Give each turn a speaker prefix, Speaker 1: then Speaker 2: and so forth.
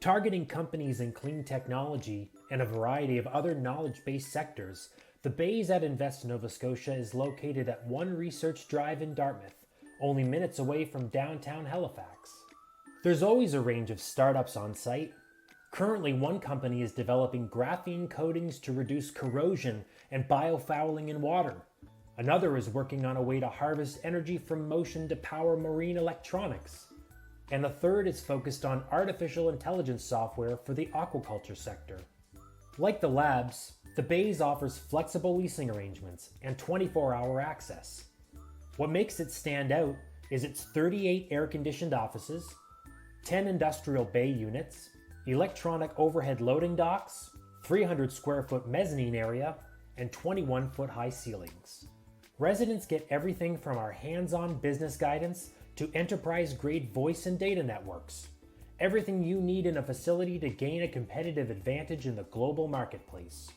Speaker 1: Targeting companies in clean technology and a variety of other knowledge-based sectors, the Bays at Invest Nova Scotia is located at One Research Drive in Dartmouth, only minutes away from downtown Halifax. There's always a range of startups on site. Currently, one company is developing graphene coatings to reduce corrosion and biofouling in water. Another is working on a way to harvest energy from motion to power marine electronics. And a third is focused on artificial intelligence software for the aquaculture sector. Like the labs, the Bays offers flexible leasing arrangements and 24-hour access. What makes it stand out is its 38 air-conditioned offices, 10 industrial bay units, electronic overhead loading docks, 300 square foot mezzanine area, and 21-foot high ceilings. Residents get everything from our hands-on business guidance to enterprise-grade voice and data networks. Everything you need in a facility to gain a competitive advantage in the global marketplace.